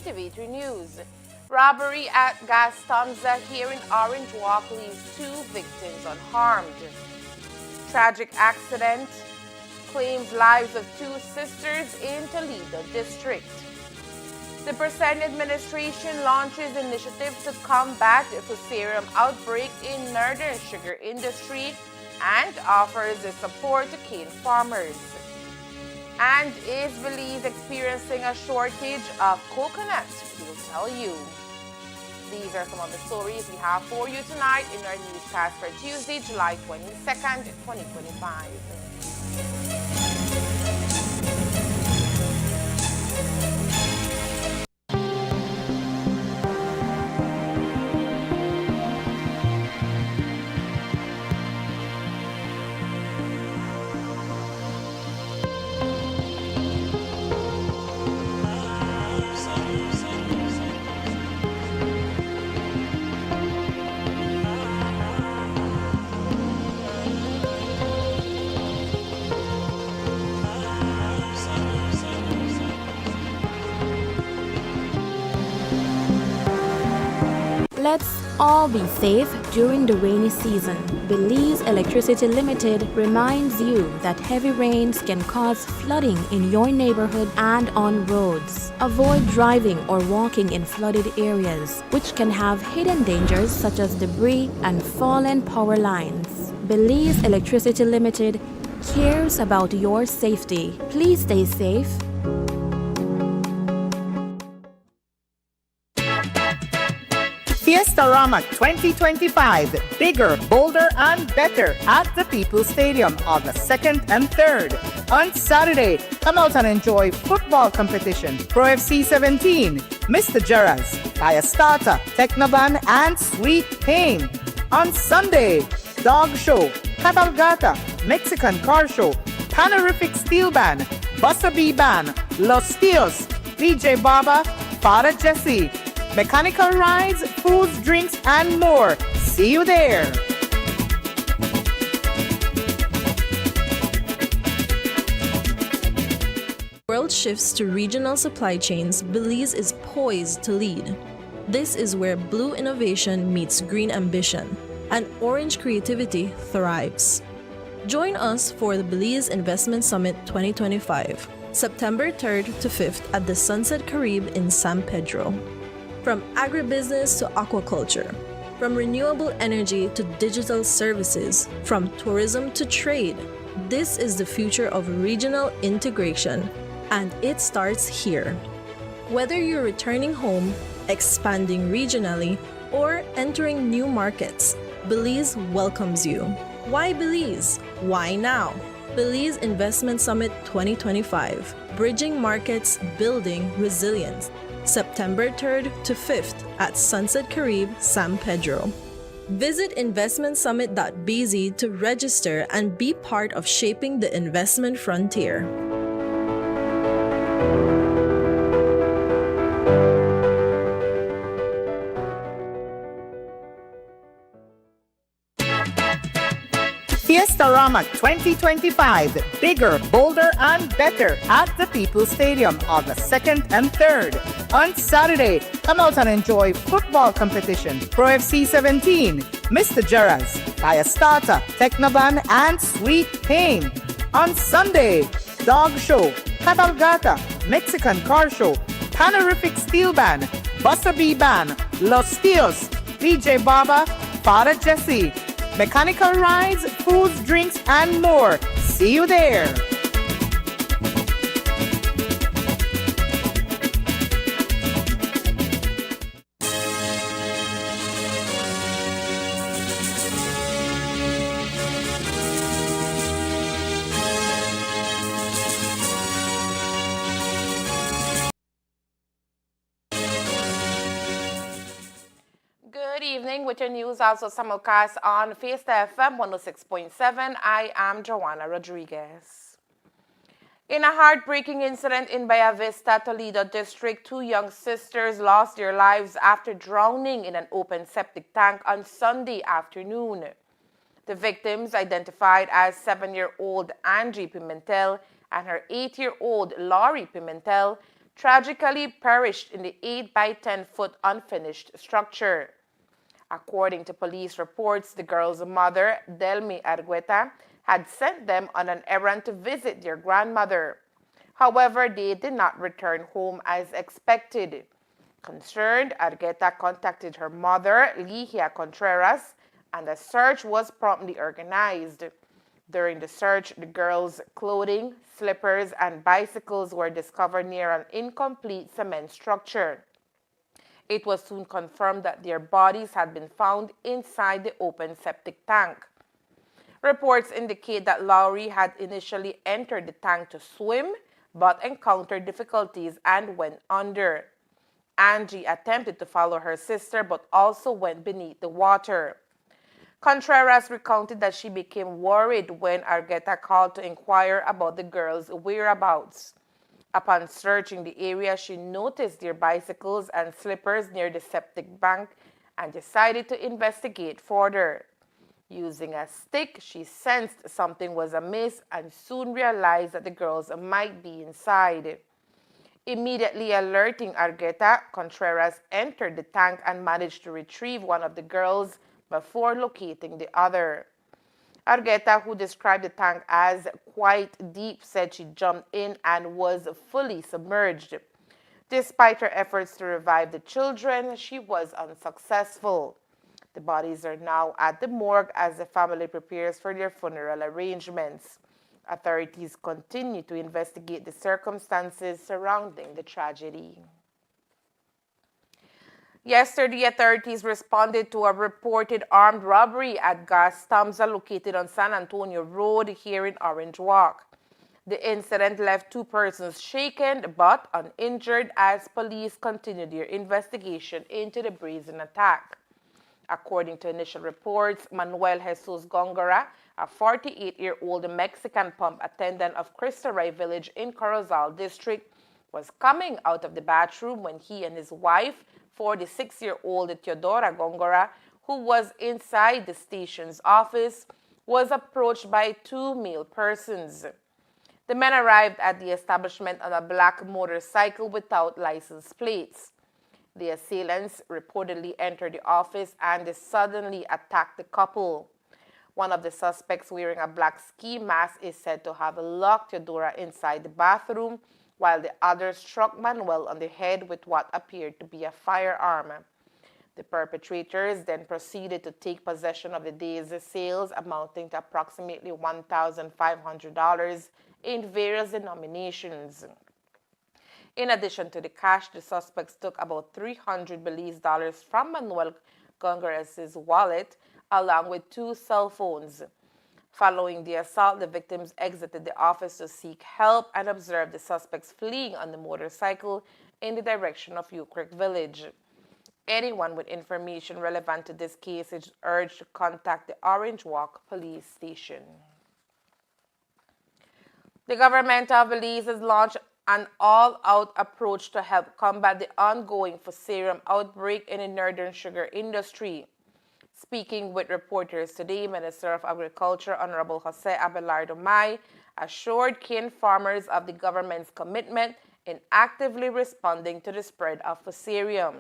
CTV3 News. Robbery at Gastanza here in Orange Walk leaves 2 victims unharmed. Tragic accident claims lives of 2 sisters in Toledo district. The Present administration launches initiatives to combat fusarium outbreak in northern sugar industry and offers support to cane farmers. And is Belize experiencing a shortage of coconut? We'll tell you. These are some of the stories we have for you tonight in our newscast for Tuesday, July 22nd, 2025. Let's all be safe during the rainy season. Belize Electricity Limited reminds you that heavy rains can cause flooding in your neighborhood and on roads. Avoid driving or walking in flooded areas, which can have hidden dangers such as debris and fallen power lines. Belize Electricity Limited cares about your safety. Please stay safe. Fiestarama 2025, bigger, bolder, and better at the People's Stadium, August 2nd and 3rd. On Saturday, come out and enjoy football competition, Pro FC 17, Mr. Gerras, Fire Starter, Technoban, and Sweet Pain. On Sunday, Dog Show, Cabalgata, Mexican Car Show, Panorific Steel Band, Busta B Band, Los Tios, DJ Baba, Father Jesse, mechanical rides, foods, drinks, and more. See you there. World shifts to regional supply chains, Belize is poised to lead. This is where blue innovation meets green ambition, and orange creativity thrives. Join us for the Belize Investment Summit 2025, September 3rd to 5th at the Sunset Carib in San Pedro. From agribusiness to aquaculture, from renewable energy to digital services, from tourism to trade, this is the future of regional integration, and it starts here. Whether you're returning home, expanding regionally, or entering new markets, Belize welcomes you. Why Belize? Why now? Belize Investment Summit 2025, Bridging Markets, Building Resilience. September 3rd to 5th at Sunset Carib, San Pedro. Visit investmentsummit.bz to register and be part of shaping the investment frontier. Fiestarama 2025, bigger, bolder, and better at the People's Stadium, August 2nd and 3rd. On Saturday, come out and enjoy football competition, Pro FC 17, Mr. Gerras, Fire Starter, Technoban, and Sweet Pain. On Sunday, Dog Show, Cabalgata, Mexican Car Show, Panorific Steel Band, Busta B Band, Los Tios, DJ Baba, Father Jesse, mechanical rides, foods, drinks, and more. See you there. Good evening with your news also simulcast on Fiesta FM 106.7. I am Joanna Rodriguez. In a heartbreaking incident in Bahia Vista, Toledo district, 2 young sisters lost their lives after drowning in an open septic tank on Sunday afternoon. The victims, identified as 7-year-old Angie Pimentel and her 8-year-old Laurie Pimentel, tragically perished in the 8 by 10-foot unfinished structure. According to police reports, the girls' mother, Delmi Argueta, had sent them on an errand to visit their grandmother. However, they did not return home as expected. Concerned, Argueta contacted her mother, Ligia Contreras, and a search was promptly organized. During the search, the girls' clothing, slippers, and bicycles were discovered near an incomplete cement structure. It was soon confirmed that their bodies had been found inside the open septic tank. Reports indicate that Lowry had initially entered the tank to swim, but encountered difficulties and went under. Angie attempted to follow her sister, but also went beneath the water. Contreras recounted that she became worried when Argueta called to inquire about the girls' whereabouts. Upon searching the area, she noticed their bicycles and slippers near the septic bank and decided to investigate further. Using a stick, she sensed something was amiss and soon realized that the girls might be inside. Immediately alerting Argueta, Contreras entered the tank and managed to retrieve one of the girls before locating the other. Argueta, who described the tank as quite deep, said she jumped in and was fully submerged. Despite her efforts to revive the children, she was unsuccessful. The bodies are now at the morgue as the family prepares for their funeral arrangements. Authorities continue to investigate the circumstances surrounding the tragedy. Yesterday, authorities responded to a reported armed robbery at gas Tamsa located on San Antonio Road here in Orange Walk. The incident left 2 persons shaken but uninjured as police continued their investigation into the brazen attack. According to initial reports, Manuel Jesus Gongora, a 48-year-old Mexican pump attendant of Cristo Rey Village in Corozal District, was coming out of the bathroom when he and his wife, 46-year-old Teodora Gongora, who was inside the station's office, was approached by 2 male persons. The men arrived at the establishment on a black motorcycle without license plates. The assailants reportedly entered the office and suddenly attacked the couple. One of the suspects, wearing a black ski mask, is said to have locked Teodora inside the bathroom, while the other struck Manuel on the head with what appeared to be a firearm. The perpetrators then proceeded to take possession of the day's sales, amounting to approximately $1,500 in various denominations. In addition to the cash, the suspects took about $300 Belize dollars from Manuel Gongoras' wallet, along with 2 cell phones. Following the assault, the victims exited the office to seek help and observed the suspects fleeing on the motorcycle in the direction of Ewe Creek Village. Anyone with information relevant to this case is urged to contact the Orange Walk Police Station. The government of Belize has launched an all-out approach to help combat the ongoing fusarium outbreak in the northern sugar industry. Speaking with reporters today, Minister of Agriculture Honorable Jose Abelardo May assured cane farmers of the government's commitment in actively responding to the spread of fusarium.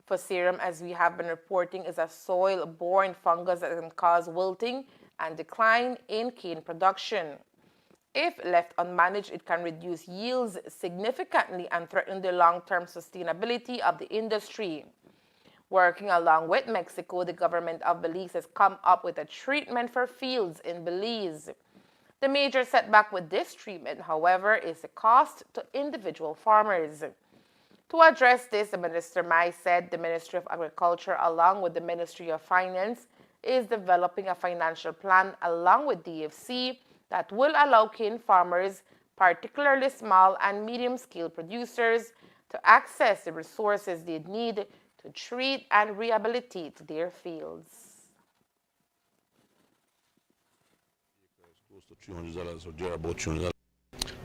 Fusarium, as we have been reporting, is a soil-borne fungus that can cause wilting and decline in cane production. If left unmanaged, it can reduce yields significantly and threaten the long-term sustainability of the industry. Working along with Mexico, the government of Belize has come up with a treatment for fields in Belize. The major setback with this treatment, however, is the cost to individual farmers. To address this, the Minister Mai said the Ministry of Agriculture, along with the Ministry of Finance, is developing a financial plan along with DFC that will allow cane farmers, particularly small and medium-scale producers, to access the resources they need to treat and rehabilitate their fields. Close to $300 or there about $300.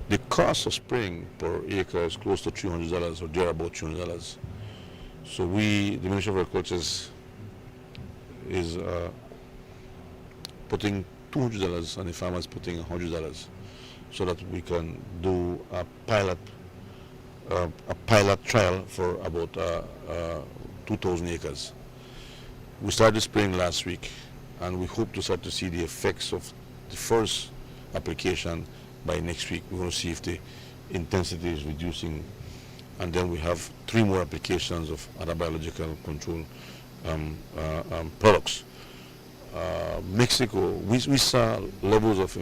The cost of spraying per acre is close to $300 or there about $300. So the Ministry of Agriculture is putting $200 and the farmers putting $100 so that we can do a pilot a pilot trial for about 2,000 acres. We started spraying last week, and we hope to start to see the effects of the first application by next week. We're going to see if the intensity is reducing, and then we have 3 more applications of other biological control products. Mexico, we saw levels of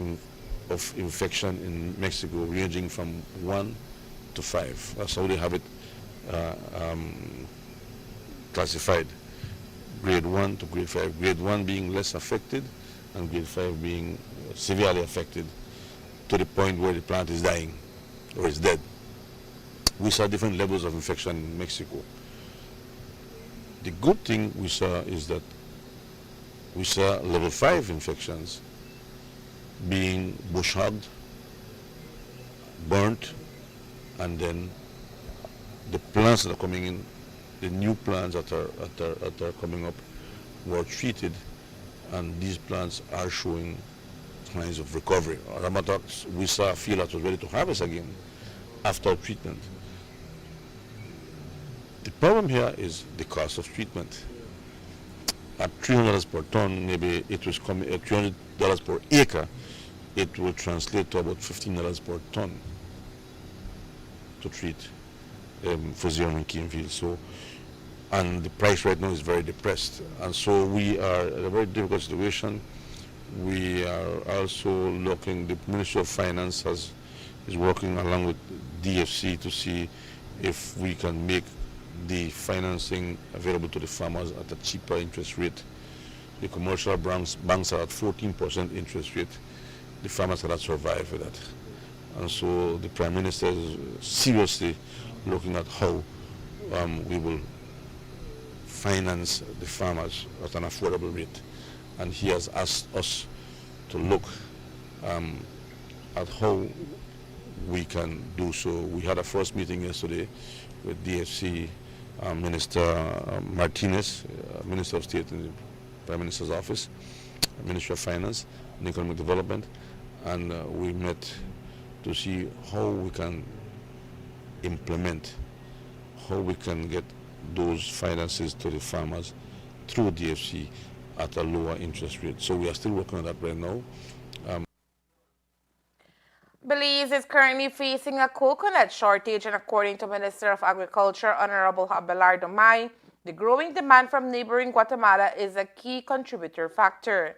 infection in Mexico ranging from 1 to 5. That's how they have it classified. Grade 1 to grade 5. Grade 1 being less affected, and grade 5 being severely affected to the point where the plant is dying or is dead. We saw different levels of infection in Mexico. The good thing we saw is that we saw level 5 infections being bush hogged, burnt, and then the plants that are coming in, the new plants that are coming up, were treated, and these plants are showing signs of recovery. As a matter of fact, we saw a field that was ready to harvest again after treatment. The problem here is the cost of treatment. At $300 per ton, maybe it was coming at $300 per acre, it will translate to about $15 per ton to treat for zeroing cane fields. So, and the price right now is very depressed, and so we are in a very difficult situation. We are also looking. The Ministry of Finance is working along with DFC to see if we can make the financing available to the farmers at a cheaper interest rate. The commercial banks are at 14% interest rate. The farmers cannot survive with that. And so the Prime Minister is seriously looking at how we will finance the farmers at an affordable rate. And he has asked us to look at how we can do so. We had a first meeting yesterday with DFC Minister Martinez, Minister of State in the Prime Minister's office, Ministry of Finance and Economic Development, and we met to see how we can implement, how we can get those finances to the farmers through DFC at a lower interest rate. So we are still working on that right now. Belize is currently facing a coconut shortage, and according to Minister of Agriculture, Honorable Abelardo Mai, the growing demand from neighboring Guatemala is a key contributor factor.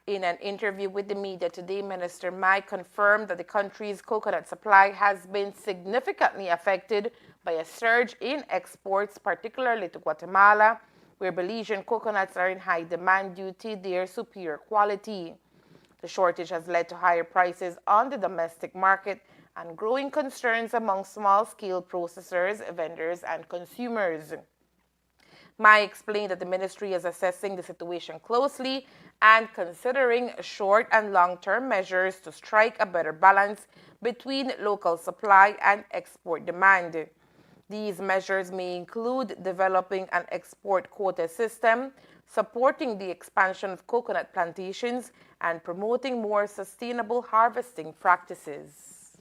In an interview with the media today, Minister Mai confirmed that the country's coconut supply has been significantly affected by a surge in exports, particularly to Guatemala, where Belizean coconuts are in high demand due to their superior quality. The shortage has led to higher prices on the domestic market and growing concerns among small-scale processors, vendors, and consumers. Mai explained that the ministry is assessing the situation closely and considering short and long-term measures to strike a better balance between local supply and export demand. These measures may include developing an export quota system, supporting the expansion of coconut plantations, and promoting more sustainable harvesting practices.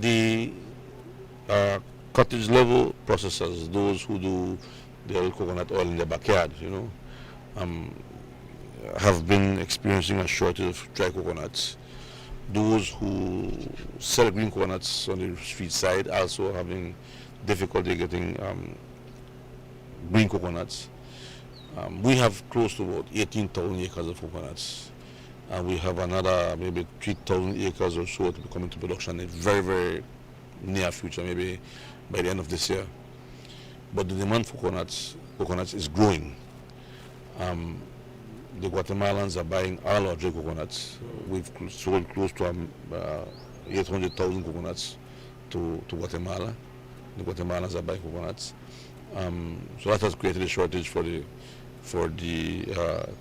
The cottage level processors, those who do their coconut oil in their backyard, have been experiencing a shortage of dry coconuts. Those who sell green coconuts on the street side also having difficulty getting green coconuts. We have close to about 18,000 acres of coconuts, and we have another maybe 3,000 acres or so to be coming to production in very, very near future, maybe by the end of this year. But the demand for coconuts is growing. The Guatemalans are buying all our dry coconuts. We've sold close to 800,000 coconuts to Guatemala. The Guatemalans are buying coconuts. So that has created a shortage for the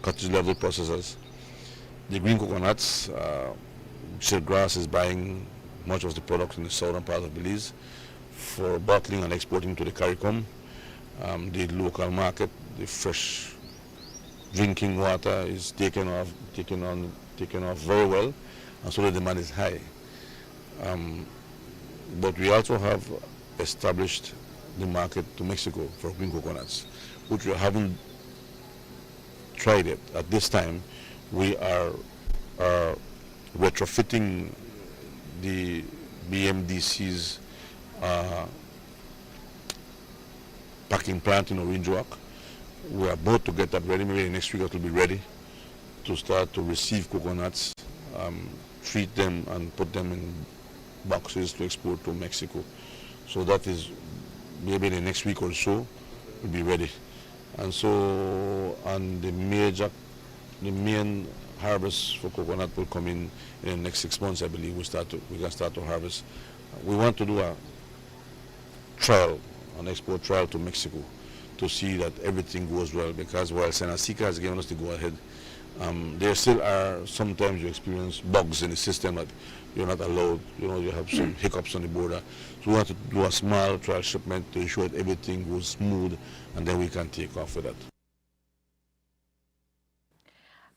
cottage level processors. The green coconuts, Silgrass is buying much of the products in the southern part of Belize for bottling and exporting to the CARICOM. The local market, the fresh drinking water is taken off very well, and so the demand is high. But we also have established the market to Mexico for green coconuts, which we haven't tried it. At this time, we are retrofitting the BMDC's packing plant in Orange Walk. We are about to get that ready. Maybe next week it will be ready to start to receive coconuts, treat them and put them in boxes to export to Mexico. So that is maybe the next week or so will be ready. And so, and the main harvest for coconut will come in the next 6 months, I believe. We can start to harvest. We want to do a trial, an export trial to Mexico, to see that everything goes well, because while Senacica has given us the go-ahead, there still are, sometimes you experience bugs in the system that you're not allowed, you have some hiccups on the border. So we want to do a small trial shipment to ensure that everything goes smooth, and then we can take off with that.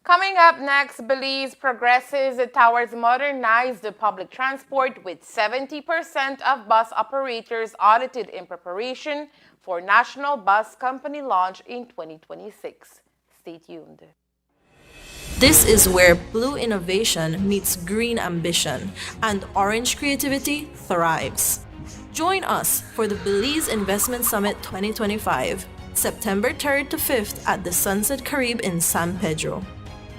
Coming up next, Belize progresses towards modernized public transport with 70% of bus operators audited in preparation for National Bus Company launch in 2026. Stay tuned. This is where blue innovation meets green ambition and orange creativity thrives. Join us for the Belize Investment Summit 2025, September 3rd to 5th at the Sunset Carib in San Pedro.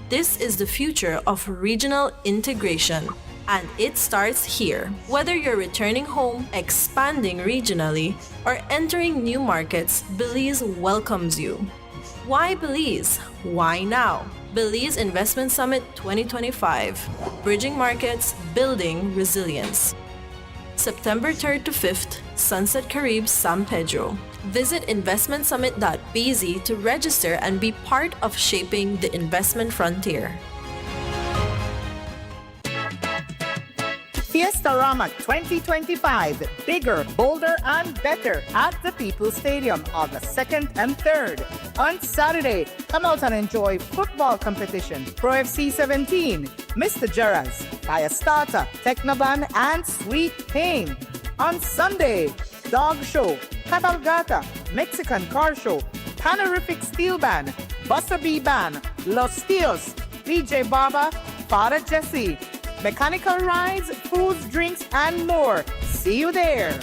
This is the future of regional integration, and it starts here. Whether you're returning home, expanding regionally, or entering new markets, Belize welcomes you. Why Belize? Why now? Belize Investment Summit 2025, Bridging Markets, Building Resilience. September 3rd to 5th, Sunset Carib, San Pedro. Visit investmentsummit.bz to register and be part of shaping the investment frontier. Fiestarama 2025, bigger, bolder, and better at the People's Stadium August 2nd and 3rd. On Saturday, come out and enjoy football competition, Pro FC 17, Mr. Gerrans, Fire Starter, Technoban, and Sweet Pain. On Sunday, Dog Show, Cabalgata, Mexican Car Show, Panorific Steel Band, Buster B Band, Los Tios, DJ Baba, Father Jesse, mechanical rides, foods, drinks, and more. See you there.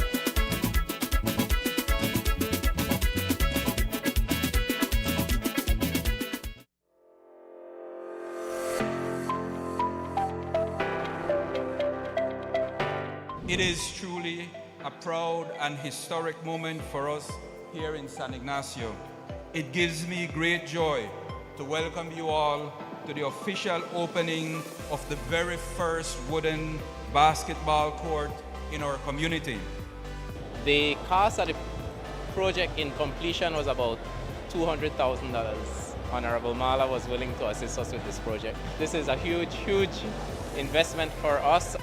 It is truly a proud and historic moment for us here in San Ignacio. It gives me great joy to welcome you all to the official opening of the very first wooden basketball court in our community. The cost of the project in completion was about $200,000. Honorable Mala was willing to assist us with this project. This is a huge, huge investment for us.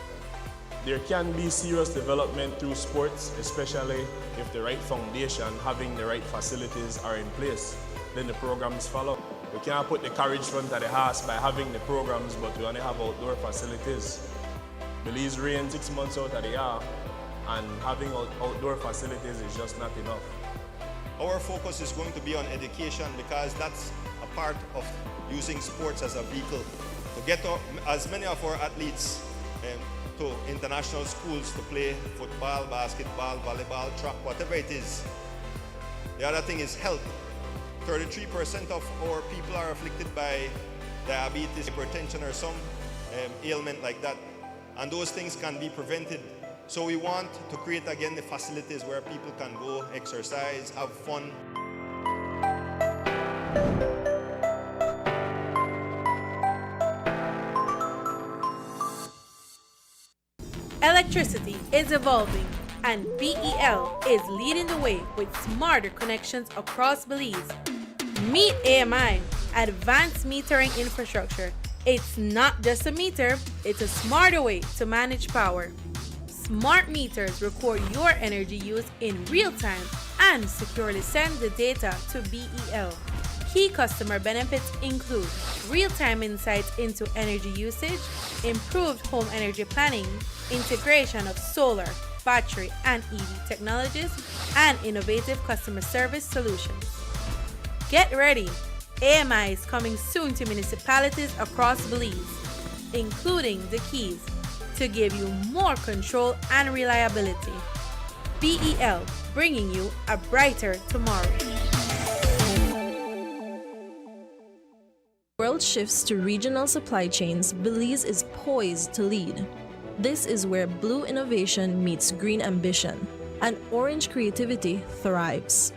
There can be serious development through sports, especially if the right foundation, having the right facilities are in place. Then the programs follow. We can't put the carriage front of the house by having the programs, but we only have outdoor facilities. Belize rain 6 months out of the year, and having outdoor facilities is just not enough. Our focus is going to be on education, because that's a part of using sports as a vehicle to get as many of our athletes to international schools to play football, basketball, volleyball, track, whatever it is. The other thing is health. 33% of our people are afflicted by diabetes, hypertension, or some ailment like that. And those things can be prevented. So we want to create again the facilities where people can go exercise, have fun. Electricity is evolving, and BEL is leading the way with smarter connections across Belize. Meet AMI, Advanced Metering Infrastructure. It's not just a meter, it's a smarter way to manage power. Smart meters record your energy use in real time and securely send the data to BEL. Key customer benefits include real-time insights into energy usage, improved home energy planning, integration of solar, battery, and EV technologies, and innovative customer service solutions. Get ready! AMI is coming soon to municipalities across Belize, including the Keys, to give you more control and reliability. BEL, bringing you a brighter tomorrow. World shifts to regional supply chains, Belize is poised to lead. This is where blue innovation meets green ambition, and orange creativity thrives.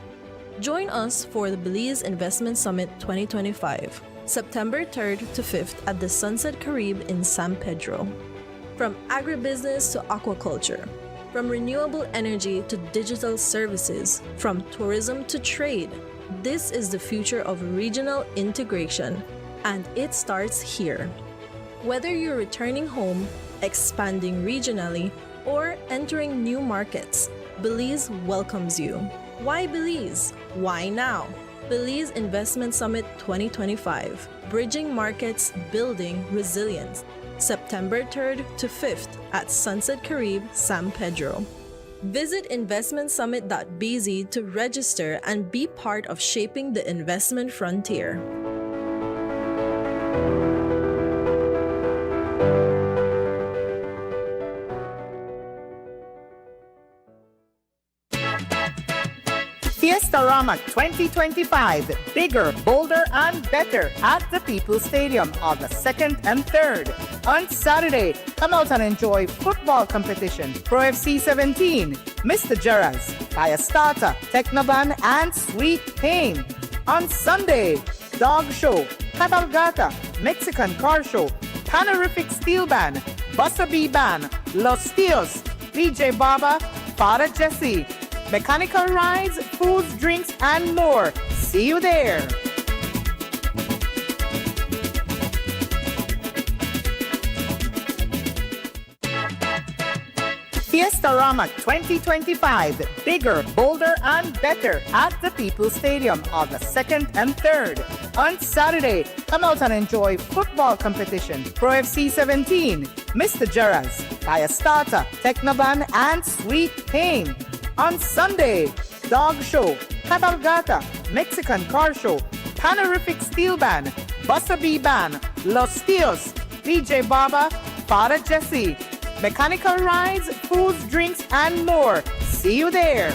Join us for the Belize Investment Summit 2025, September 3rd to 5th at the Sunset Carib in San Pedro. From agribusiness to aquaculture, from renewable energy to digital services, from tourism to trade, this is the future of regional integration, and it starts here. Whether you're returning home, expanding regionally, or entering new markets, Belize welcomes you. Why Belize? Why now? Belize Investment Summit 2025, Bridging Markets, Building Resilience, September 3rd to 5th at Sunset Carib, San Pedro. Visit investmentsummit.bz to register and be part of shaping the investment frontier. Fiestarama 2025, bigger, bolder, and better at the People's Stadium on the 2nd and 3rd. On Saturday, come out and enjoy football competition, Pro FC 17, Mr. Gerrans, Fire Starter, Technoban, and Sweet Pain. On Sunday, Dog Show, Cabalgata, Mexican Car Show, Panorific Steel Band, Buster B Band, Los Tios, DJ Baba, Father Jesse, mechanical rides, foods, drinks, and more. See you there. Fiestarama 2025, bigger, bolder, and better at the People's Stadium on the 2nd and 3rd. On Saturday, come out and enjoy football competition, Pro FC 17, Mr. Gerrans, Fire Starter, Technoban, and Sweet Pain. On Sunday, Dog Show, Cabalgata, Mexican Car Show, Panorific Steel Band, Buster B Band, Los Tios, DJ Baba, Father Jesse, mechanical rides, foods, drinks, and more. See you there.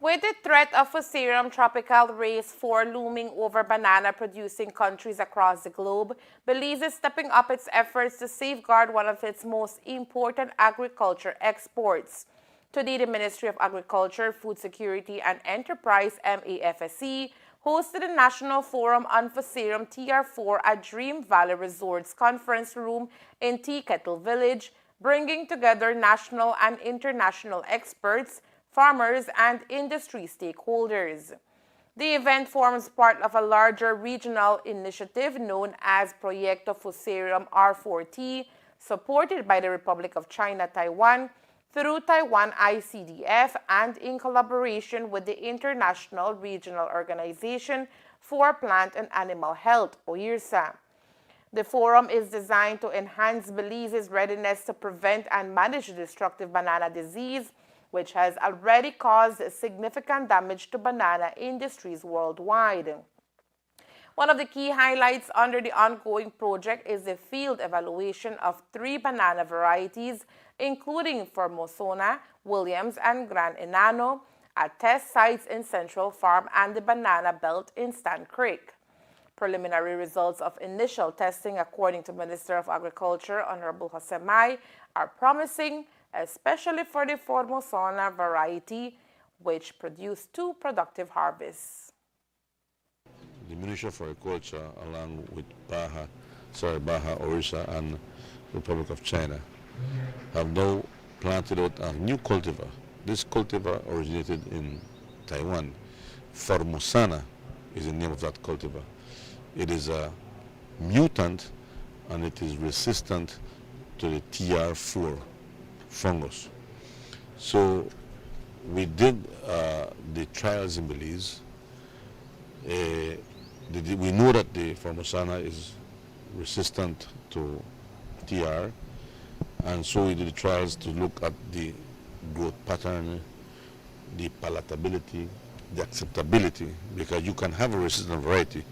With the threat of Fusarium tropical race 4 looming over banana-producing countries across the globe, Belize is stepping up its efforts to safeguard one of its most important agriculture exports. Today, the Ministry of Agriculture, Food Security and Enterprise, MAFSE, hosted a National Forum on Fusarium TR4 at Dream Valley Resorts Conference Room in Tea Kettle Village, bringing together national and international experts, farmers, and industry stakeholders. The event forms part of a larger regional initiative known as Proyecto Fusarium R4T, supported by the Republic of China, Taiwan, through Taiwan ICDF and in collaboration with the International Regional Organization for Plant and Animal Health, OIRSA. The forum is designed to enhance Belize's readiness to prevent and manage destructive banana disease, which has already caused significant damage to banana industries worldwide. One of the key highlights under the ongoing project is the field evaluation of 3 banana varieties, including Formosona, Williams, and Gran Enano, at test sites in Central Farm and the Banana Belt in Stan Creek. Preliminary results of initial testing, according to Minister of Agriculture, Honorable Jose Mai, are promising, especially for the Formosona variety, which produced 2 productive harvests. The Ministry of Agriculture, along with Baja, OIRSA, and Republic of China, have now planted out a new cultivar. This cultivar originated in Taiwan. Formosana is the name of that cultivar. It is a mutant and it is resistant to the TR4 fungus. So we did the trials in Belize. We know that the Formosana is resistant to TR, and so we did the trials to look at the growth pattern, the palatability, the acceptability, because you can have a resistant variety,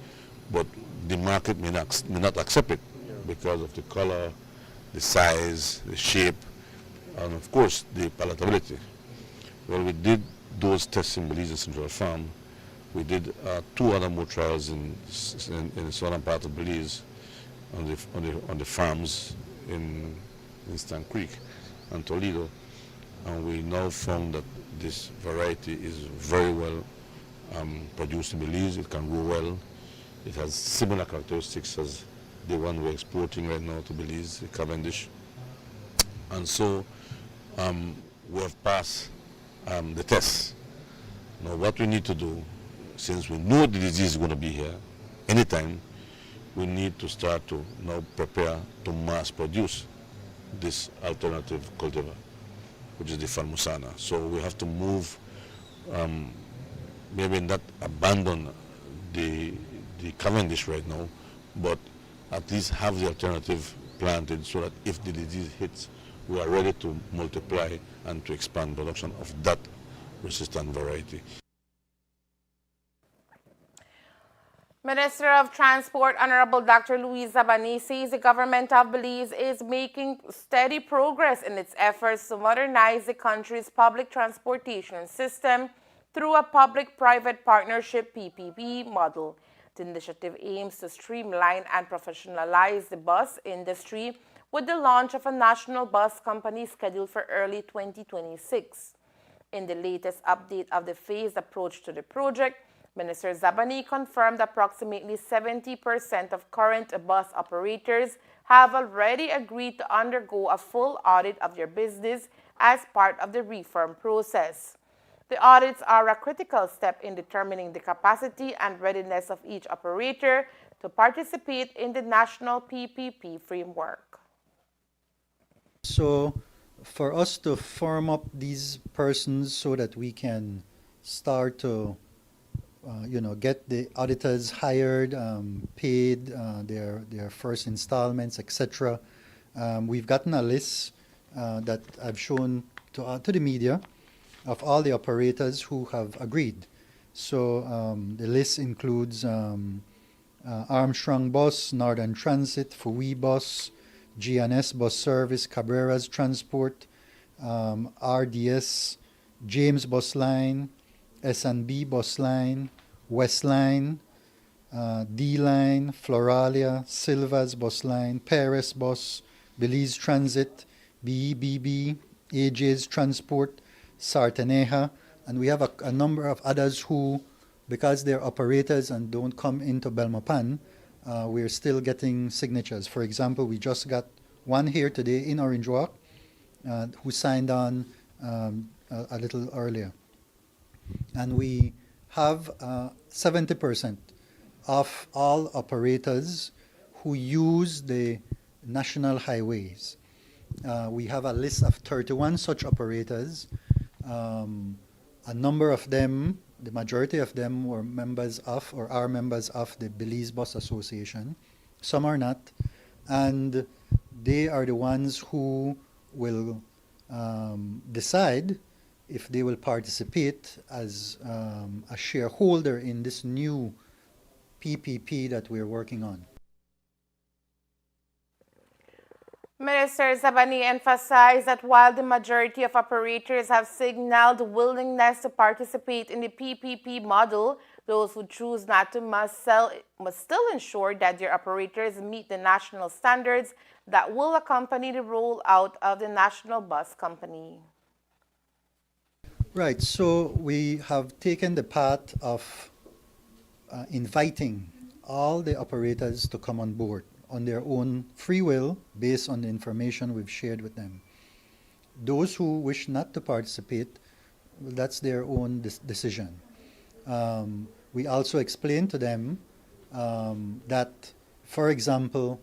but the market may not accept it because of the color, the size, the shape, and of course the palatability. Well, we did those tests in Belize and Central Farm. We did 2 other more trials in the southern part of Belize on the farms in Stan Creek and Toledo, and we now found that this variety is very well produced in Belize. It can grow well. It has similar characteristics as the one we're exporting right now to Belize, the Cavendish. And so we have passed the test. Now what we need to do, since we know the disease is going to be here anytime, we need to start to now prepare to mass produce this alternative cultivar, which is the Formosana. So we have to move, maybe not abandon the Cavendish right now, but at least have the alternative planted so that if the disease hits, we are ready to multiply and to expand production of that resistant variety. Minister of Transport, Honorable Dr. Louise Zabani, says the government of Belize is making steady progress in its efforts to modernize the country's public transportation system through a public-private partnership PPP model. The initiative aims to streamline and professionalize the bus industry with the launch of a national bus company scheduled for early 2026. In the latest update of the phased approach to the project, Minister Zabani confirmed approximately 70% of current bus operators have already agreed to undergo a full audit of their business as part of the reform process. The audits are a critical step in determining the capacity and readiness of each operator to participate in the national PPP framework. So for us to firm up these persons so that we can start to get the auditors hired, paid their first installments, etc. We've gotten a list that I've shown to the media of all the operators who have agreed. So the list includes Armstrong Bus, Northern Transit, Fui Bus, GNS Bus Service, Cabrera's Transport, RDS, James Bus Line, S&B Bus Line, West Line, D-Line, Floralia, Silva's Bus Line, Paris Bus, Belize Transit, BEBB, AJ's Transport, Sartaneja, and we have a number of others who, because they're operators and don't come into Belmopan, we're still getting signatures. For example, we just got one here today in Orange Walk who signed on a little earlier. And we have 70% of all operators who use the national highways. We have a list of 31 such operators. A number of them, the majority of them were members of or are members of the Belize Bus Association. Some are not. And they are the ones who will decide if they will participate as a shareholder in this new PPP that we're working on. Minister Zabani emphasized that while the majority of operators have signaled willingness to participate in the PPP model, those who choose not to must still ensure that their operators meet the national standards that will accompany the rollout of the national bus company. Right, so we have taken the path of inviting all the operators to come on board on their own free will based on the information we've shared with them. Those who wish not to participate, well, that's their own decision. We also explained to them that, for example,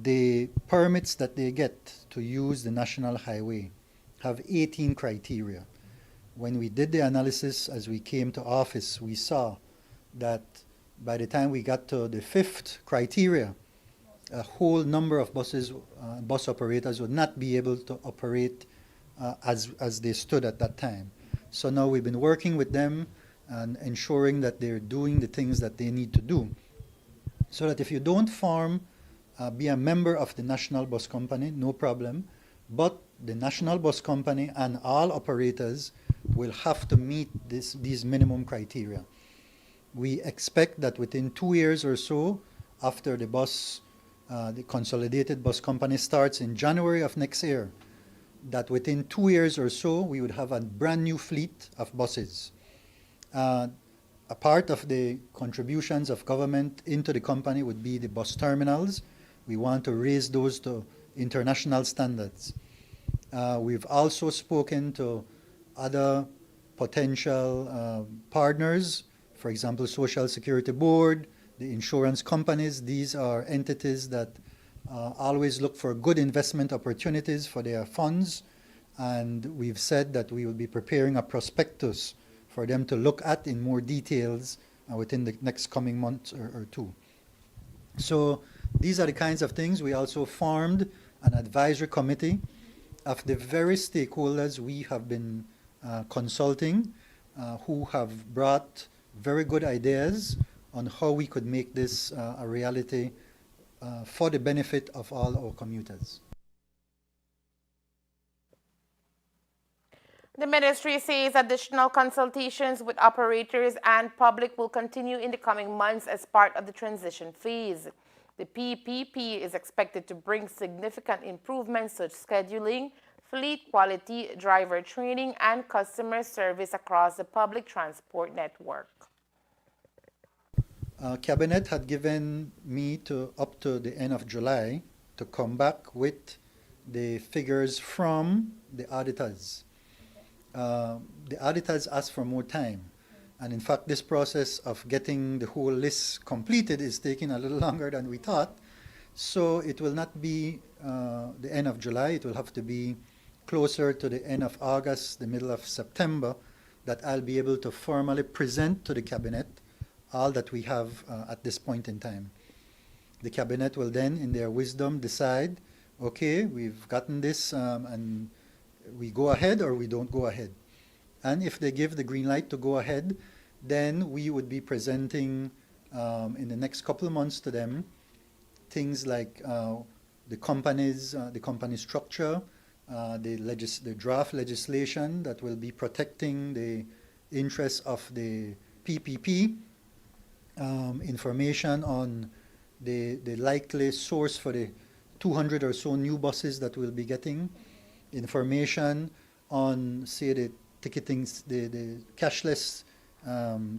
the permits that they get to use the national highway have 18 criteria. when we did the analysis as we came to office, we saw that by the time we got to the fifth criteria, a whole number of buses, bus operators would not be able to operate as they stood at that time. So now we've been working with them and ensuring that they're doing the things that they need to do. So that if you don't be a member of the National Bus Company, no problem, but the National Bus Company and all operators will have to meet these minimum criteria. We expect that within 2 years or so, after the consolidated bus company starts in January of next year, that within 2 years or so, we would have a brand new fleet of buses. A part of the contributions of government into the company would be the bus terminals. We want to raise those to international standards. We've also spoken to other potential partners, for example, Social Security Board, the insurance companies. These are entities that always look for good investment opportunities for their funds, and we've said that we will be preparing a prospectus for them to look at in more details within the next coming month or two. So these are the kinds of things. We also formed an advisory committee of the very stakeholders we have been consulting, who have brought very good ideas on how we could make this a reality for the benefit of all our commuters. The ministry says additional consultations with operators and public will continue in the coming months as part of the transition phase. The PPP is expected to bring significant improvements such as scheduling, fleet quality, driver training, and customer service across the public transport network. Cabinet had given me up to the end of July to come back with the figures from the auditors. The auditors asked for more time, and in fact this process of getting the whole list completed is taking a little longer than we thought. So it will not be the end of July, it will have to be closer to the end of August, the middle of September, that I'll be able to formally present to the Cabinet all that we have at this point in time. The Cabinet will then, in their wisdom, decide, okay, we've gotten this and we go ahead or we don't go ahead. And if they give the green light to go ahead, then we would be presenting in the next couple of months to them things like the company structure, the draft legislation that will be protecting the interests of the PPP, information on the likely source for the 200 or so new buses that we'll be getting, information on, say, the cashless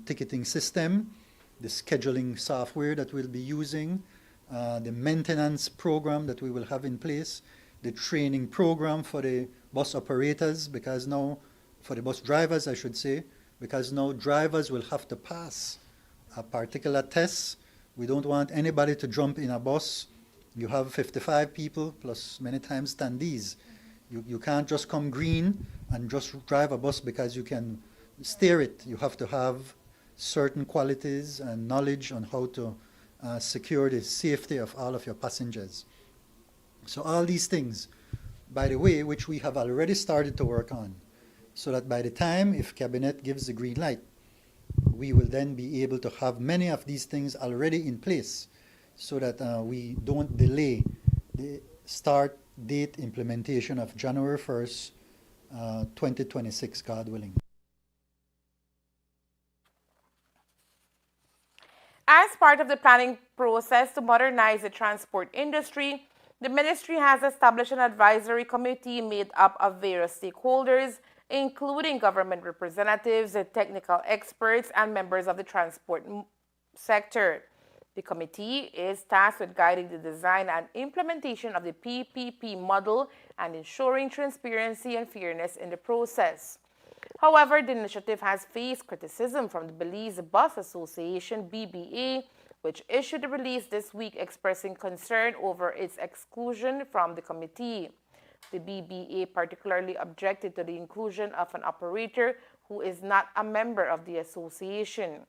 ticketing system, the scheduling software that we'll be using, the maintenance program that we will have in place, the training program for the bus operators, because now, for the bus drivers, I should say, because now drivers will have to pass a particular test. We don't want anybody to jump in a bus. You have 55 people plus many times standees. You can't just come green and just drive a bus because you can steer it. You have to have certain qualities and knowledge on how to secure the safety of all of your passengers. So all these things, by the way, which we have already started to work on, so that by the time, if Cabinet gives the green light, we will then be able to have many of these things already in place, so that we don't delay the start date implementation of January 1st, 2026, God willing. As part of the planning process to modernize the transport industry, the ministry has established an advisory committee made up of various stakeholders, including government representatives, technical experts, and members of the transport sector. The committee is tasked with guiding the design and implementation of the PPP model and ensuring transparency and fairness in the process. However, the initiative has faced criticism from the Belize Bus Association, BBA, which issued a release this week expressing concern over its exclusion from the committee. The BBA particularly objected to the inclusion of an operator who is not a member of the association.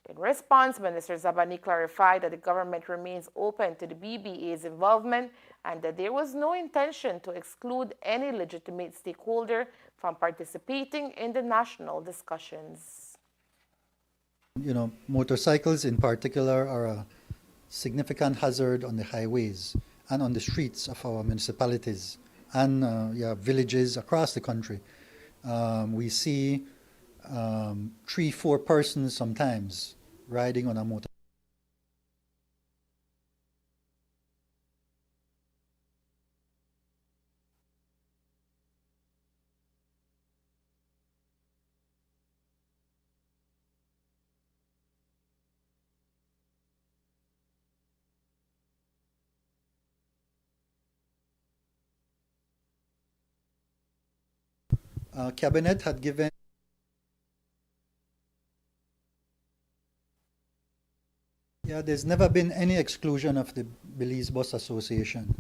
In response, Minister Zabani clarified that the government remains open to the BBA's involvement and that there was no intention to exclude any legitimate stakeholder from participating in the national discussions. Motorcycles in particular are a significant hazard on the highways and on the streets of our municipalities and villages across the country. We see 3-4 persons sometimes riding on a motor. Cabinet had given there's never been any exclusion of the Belize Bus Association.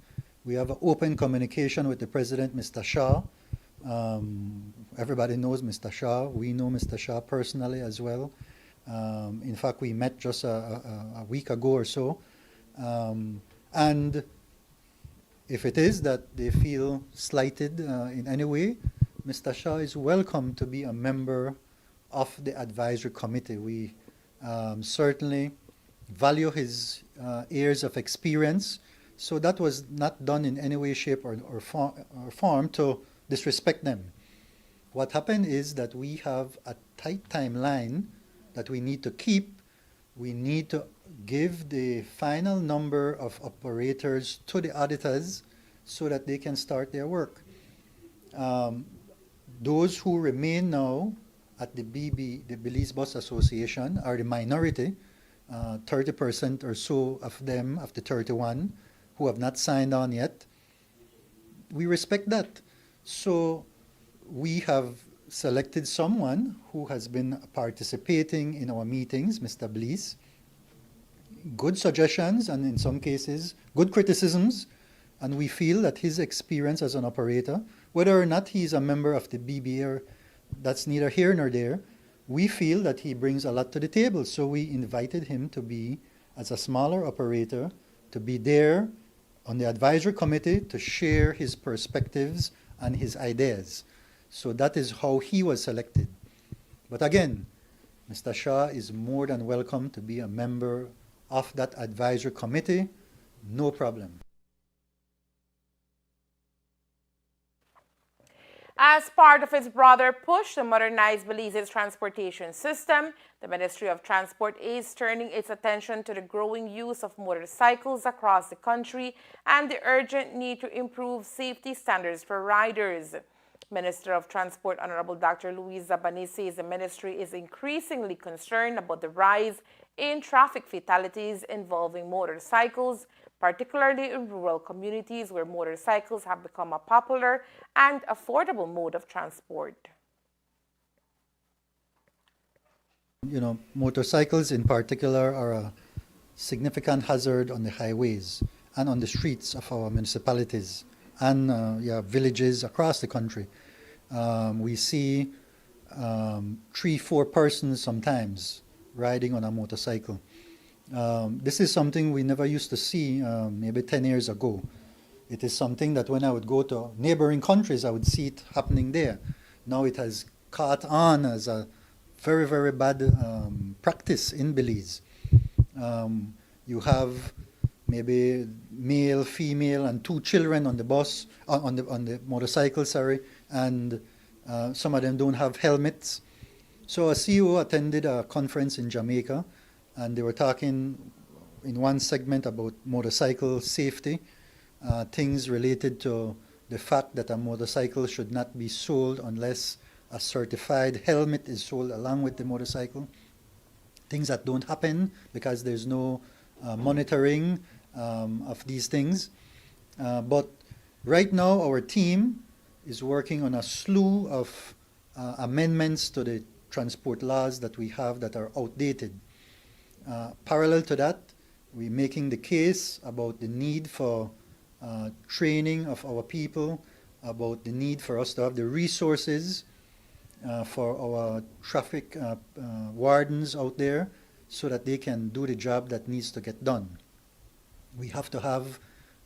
We have an open communication with the president, Mr. Shah. Everybody knows Mr. Shah. We know Mr. Shah personally as well. In fact, we met just a week ago or so. And if it is that they feel slighted in any way, Mr. Shah is welcome to be a member of the advisory committee. We certainly value his years of experience, so that was not done in any way, shape, or form to disrespect them. What happened is that we have a tight timeline that we need to keep. We need to give the final number of operators to the auditors so that they can start their work. Those who remain now at the Belize Bus Association, are the minority, 30% or so of them, of the 31, who have not signed on yet. We respect that. So we have selected someone who has been participating in our meetings, Mr. Blease. Good suggestions, and in some cases, good criticisms, and we feel that his experience as an operator, whether or not he's a member of the BBA, that's neither here nor there, we feel that he brings a lot to the table. So we invited him to be, as a smaller operator, to be there on the advisory committee to share his perspectives and his ideas. So that is how he was selected. But again, Mr. Shah is more than welcome to be a member of that advisory committee, no problem. As part of its broader push to modernize Belize's transportation system, the Ministry of Transport is turning its attention to the growing use of motorcycles across the country and the urgent need to improve safety standards for riders. Minister of Transport Honorable Dr. Louise Zabani says the ministry is increasingly concerned about the rise in traffic fatalities involving motorcycles, particularly in rural communities where motorcycles have become a popular and affordable mode of transport. Motorcycles in particular are a significant hazard on the highways and on the streets of our municipalities and villages across the country. We see 3-4 persons sometimes riding on a motorcycle. This is something we never used to see maybe 10 years ago. It is something that when I would go to neighboring countries, I would see it happening there. Now it has caught on as a very, very bad practice in Belize. You have maybe male, female, and 2 children on the bus, on the motorcycle, sorry, and some of them don't have helmets. So a CEO attended a conference in Jamaica, and they were talking in one segment about motorcycle safety, things related to the fact that a motorcycle should not be sold unless a certified helmet is sold along with the motorcycle. Things that don't happen because there's no monitoring of these things. But right now our team is working on a slew of amendments to the transport laws that we have that are outdated. Parallel to that, we're making the case about the need for training of our people about the need for us to have the resources for our traffic wardens out there so that they can do the job that needs to get done. We have to have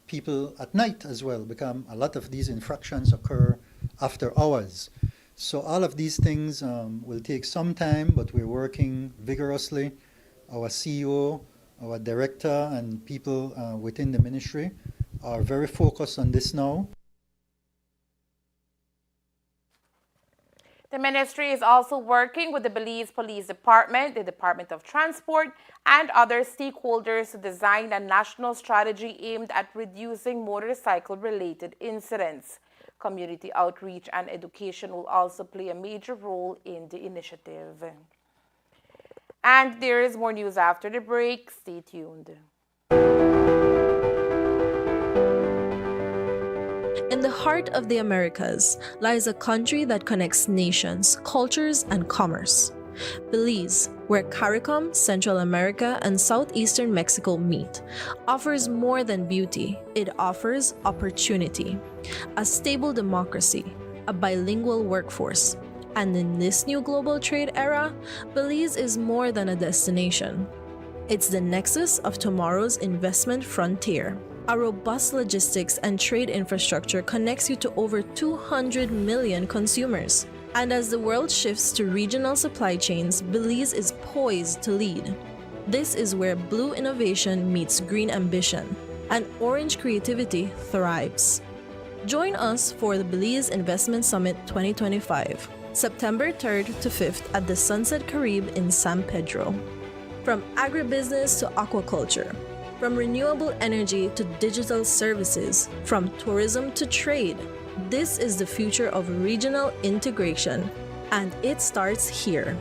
people at night as well, because a lot of these infractions occur after hours. So all of these things will take some time, but we're working vigorously. Our CEO, our director, and people within the ministry are very focused on this now. The ministry is also working with the Belize Police Department, the Department of Transport, and other stakeholders to design a national strategy aimed at reducing motorcycle-related incidents. Community outreach and education will also play a major role in the initiative. And there is more news after the break. Stay tuned. In the heart of the Americas lies a country that connects nations, cultures, and commerce. Belize, where CARICOM, Central America, and southeastern Mexico meet, offers more than beauty. It offers opportunity, a stable democracy, a bilingual workforce. And in this new global trade era, Belize is more than a destination. It's the nexus of tomorrow's investment frontier. A robust logistics and trade infrastructure connects you to over 200 million consumers. And as the world shifts to regional supply chains, Belize is poised to lead. This is where blue innovation meets green ambition, and orange creativity thrives. Join us for the Belize Investment Summit 2025, September 3rd to 5th at the Sunset Caribe in San Pedro. From agribusiness to aquaculture, from renewable energy to digital services, from tourism to trade, this is the future of regional integration, and it starts here.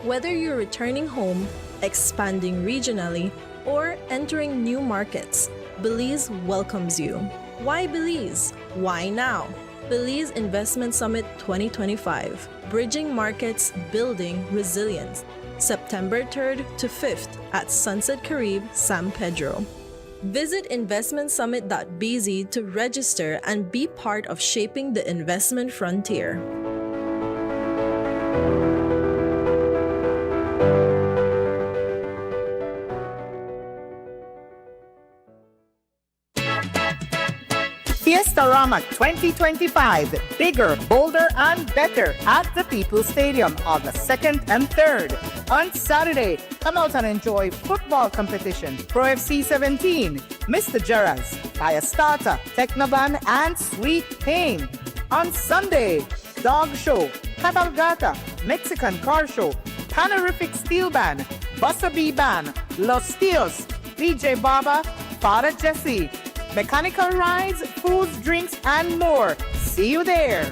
Whether you're returning home, expanding regionally, or entering new markets, Belize welcomes you. Why Belize? Why now? Belize Investment Summit 2025, Bridging Markets, Building Resilience. September 3rd to 5th at Sunset Caribe, San Pedro. Visit investmentsummit.bz to register and be part of shaping the investment frontier. Fiestarama 2025, bigger, bolder, and better at the People's Stadium, August 2nd and 3rd. On Saturday, come out and enjoy football competition, Pro FC 17, Mr. Jaraz, Fire Starter, Technoban, and Sweet Pain. On Sunday, Dog Show, Cabalgata, Mexican Car Show, Panorific Steel Band, Busta B Band, Los Tios, DJ Baba, Father Jesse, mechanical rides, foods, drinks, and more. See you there.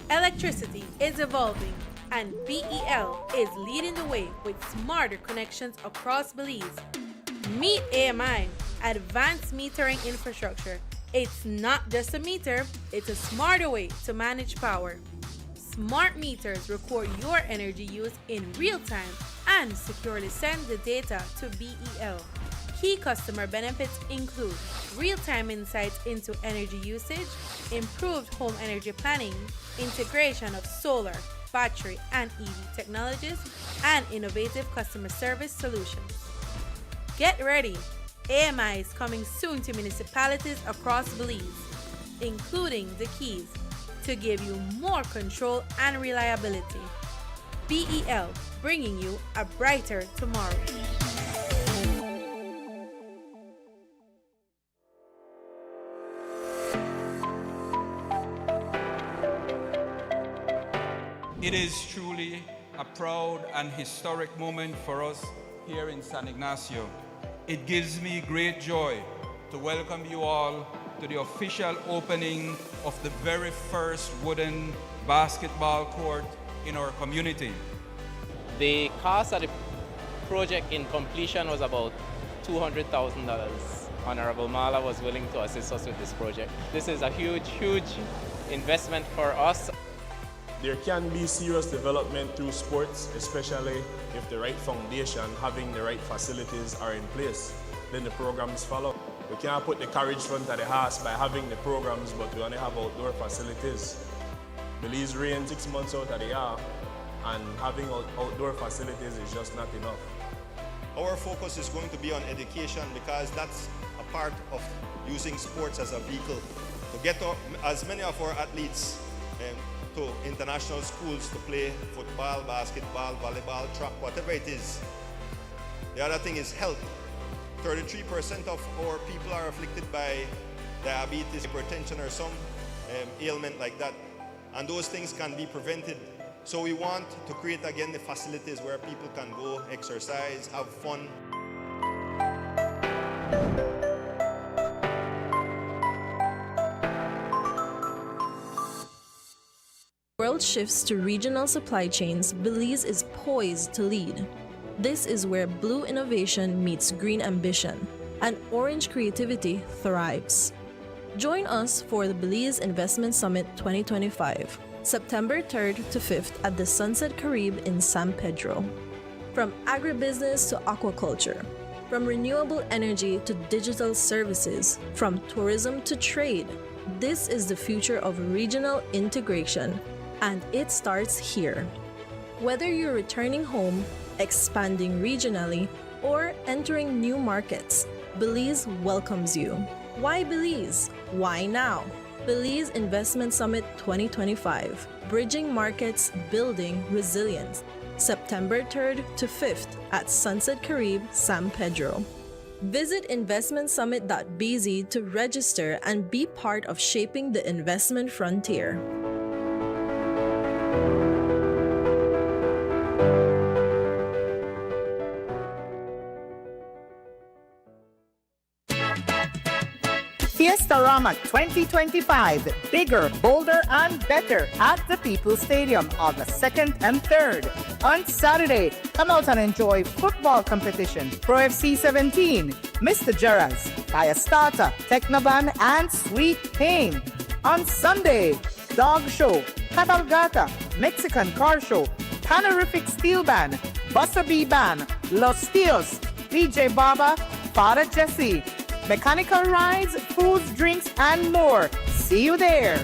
Electricity is evolving, and BEL is leading the way with smarter connections across Belize. Meet AMI, Advanced Metering Infrastructure. It's not just a meter, it's a smarter way to manage power. Smart meters record your energy use in real time and securely send the data to BEL. Key customer benefits include real-time insights into energy usage, improved home energy planning, integration of solar, battery, and EV technologies, and innovative customer service solutions. Get ready! AMI is coming soon to municipalities across Belize, including the Keys, to give you more control and reliability. BEL, bringing you a brighter tomorrow. It is truly a proud and historic moment for us here in San Ignacio. It gives me great joy to welcome you all to the official opening of the very first wooden basketball court in our community. The cost of the project in completion was about $200,000. Honorable Mala was willing to assist us with this project. This is a huge, huge investment for us. There can be serious development through sports, especially if the right foundation, having the right facilities are in place. Then the programs follow. We can't put the carriage front of the house by having the programs, but we only have outdoor facilities. Belize rain 6 months out of the year, and having outdoor facilities is just not enough. Our focus is going to be on education because that's a part of using sports as a vehicle to get as many of our athletes to international schools to play football, basketball, volleyball, track, whatever it is. The other thing is health. 33% of our people are afflicted by diabetes, hypertension, or some ailment like that. And those things can be prevented. So we want to create again the facilities where people can go exercise, have fun. World shifts to regional supply chains, Belize is poised to lead. This is where blue innovation meets green ambition, and orange creativity thrives. Join us for the Belize Investment Summit 2025, September 3rd to 5th at the Sunset Carib in San Pedro. From agribusiness to aquaculture, from renewable energy to digital services, from tourism to trade, this is the future of regional integration, and it starts here. Whether you're returning home, expanding regionally, or entering new markets, Belize welcomes you. Why Belize? Why now? Belize Investment Summit 2025, Bridging Markets, Building Resilience, September 3rd to 5th at Sunset Carib, San Pedro. Visit investmentsummit.bz to register and be part of shaping the investment frontier. Fiestarama 2025, bigger, bolder, and better at the People's Stadium August 2nd and 3rd. On Saturday, come out and enjoy football competition, Pro FC 17, Mr. Gerrans, Fire Starter, Technoban, and Sweet Pain. On Sunday, Dog Show, Cabalgata, Mexican Car Show, Panorific Steel Band, Busta B Band, Los Tios, DJ Baba, Father Jesse, mechanical rides, foods, drinks, and more. See you there.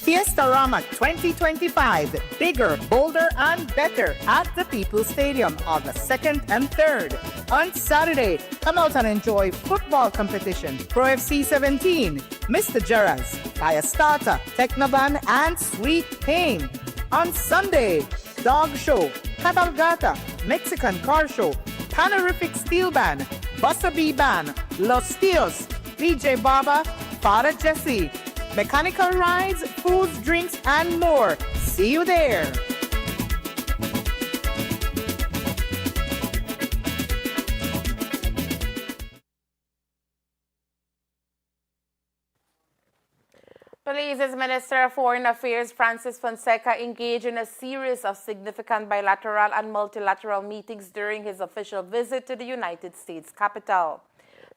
Fiestarama 2025, bigger, bolder, and better at the People's Stadium August 2nd and 3rd. On Saturday, come out and enjoy football competition, Pro FC 17, Mr. Gerrans, Fire Starter, Technoban, and Sweet Pain. On Sunday, Dog Show, Cabalgata, Mexican Car Show, Panorific Steel Band, Busta B Band, Los Tios, DJ Baba, Father Jesse, mechanical rides, foods, drinks, and more. See you there. Belize's Minister of Foreign Affairs Francis Fonseca engaged in a series of significant bilateral and multilateral meetings during his official visit to the United States capital.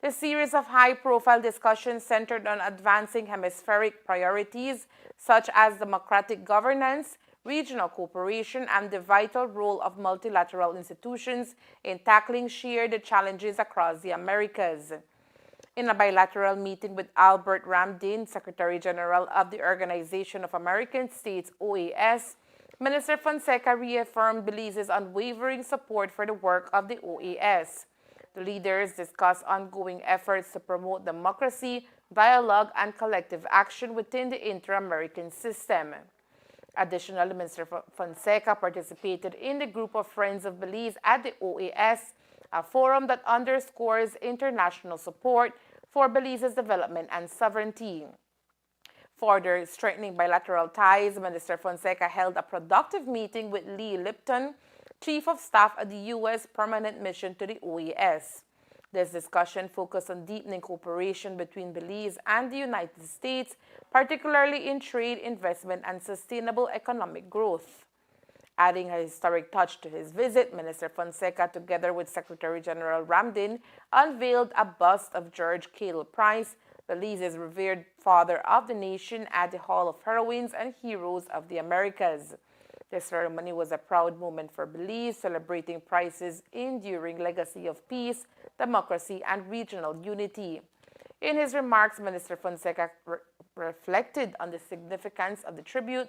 The series of high-profile discussions centered on advancing hemispheric priorities such as democratic governance, regional cooperation, and the vital role of multilateral institutions in tackling shared challenges across the Americas. In a bilateral meeting with Albert Ramdin, Secretary General of the Organization of American States, OAS, Minister Fonseca reaffirmed Belize's unwavering support for the work of the OAS. The leaders discussed ongoing efforts to promote democracy, dialogue, and collective action within the inter-American system. Additionally, Minister Fonseca participated in the Group of Friends of Belize at the OAS, a forum that underscores international support for Belize's development and sovereignty. Further strengthening bilateral ties, Minister Fonseca held a productive meeting with Lee Lipton, Chief of Staff at the U.S. Permanent Mission to the OAS. This discussion focused on deepening cooperation between Belize and the United States, particularly in trade, investment, and sustainable economic growth. Adding a historic touch to his visit, Minister Fonseca, together with Secretary General Ramdin, unveiled a bust of George Cadle Price, Belize's revered father of the nation, at the Hall of Heroines and Heroes of the Americas. The ceremony was a proud moment for Belize, celebrating Price's enduring legacy of peace, democracy, and regional unity. In his remarks, Minister Fonseca reflected on the significance of the tribute.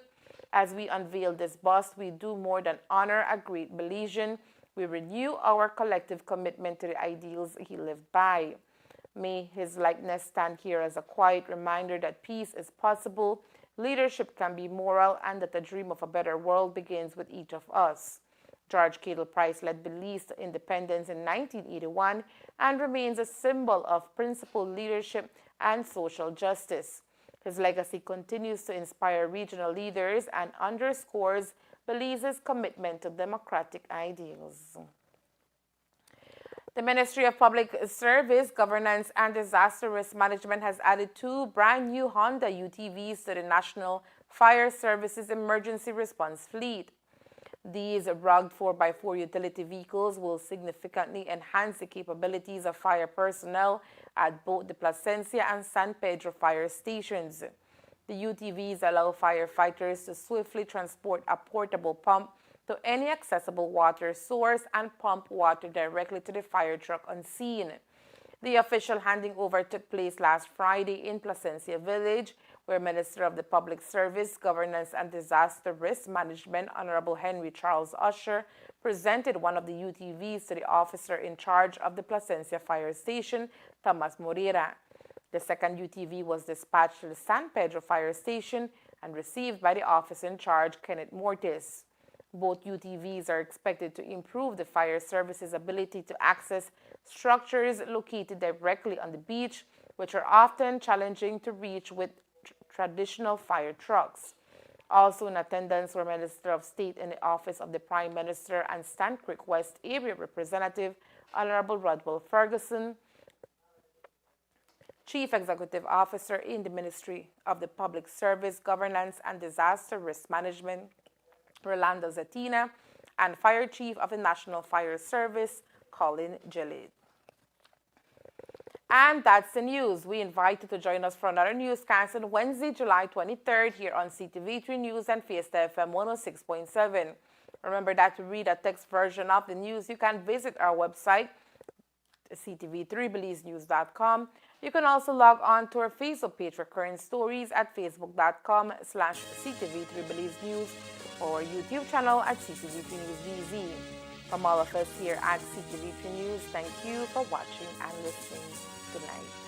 As we unveil this bust, we do more than honor a great Belizean. We renew our collective commitment to the ideals he lived by. May his likeness stand here as a quiet reminder that peace is possible, leadership can be moral, and that the dream of a better world begins with each of us. George Cadle Price led Belize to independence in 1981 and remains a symbol of principled leadership and social justice. His legacy continues to inspire regional leaders and underscores Belize's commitment to democratic ideals. The Ministry of Public Service, Governance and Disaster Risk Management has added 2 brand new Honda UTVs to the National Fire Service's emergency response fleet. These rugged 4x4 utility vehicles will significantly enhance the capabilities of fire personnel at both the Placencia and San Pedro fire stations. The UTVs allow firefighters to swiftly transport a portable pump to any accessible water source and pump water directly to the fire truck on scene. The official handing over took place last Friday in Placencia Village, where Minister of the Public Service, Governance and Disaster Risk Management, Honorable Henry Charles Usher, presented one of the UTVs to the officer in charge of the Placencia Fire Station, Thomas Moreira. The second UTV was dispatched to the San Pedro Fire Station and received by the officer in charge, Kenneth Mortis. Both UTVs are expected to improve the fire service's ability to access structures located directly on the beach, which are often challenging to reach with traditional fire trucks. Also in attendance were Minister of State in the Office of the Prime Minister and Stand Creek West Area Representative Honorable Rodwell Ferguson, Chief Executive Officer in the Ministry of the Public Service, Governance and Disaster Risk Management, Rolando Zetina, and Fire Chief of the National Fire Service, Colin Gillett. And that's the news. We invite you to join us for another newscast on Wednesday, July 23rd here on CTV3 News and Fiesta FM 106.7. Remember that to read a text version of the news, you can visit our website, CTV3BelizeNews.com. You can also log on to our Facebook page for current stories at facebook.com/CTV3BelizeNews or YouTube channel at CTV3 News BZ. From all of us here at CTV3 News, thank you for watching and listening. Good night.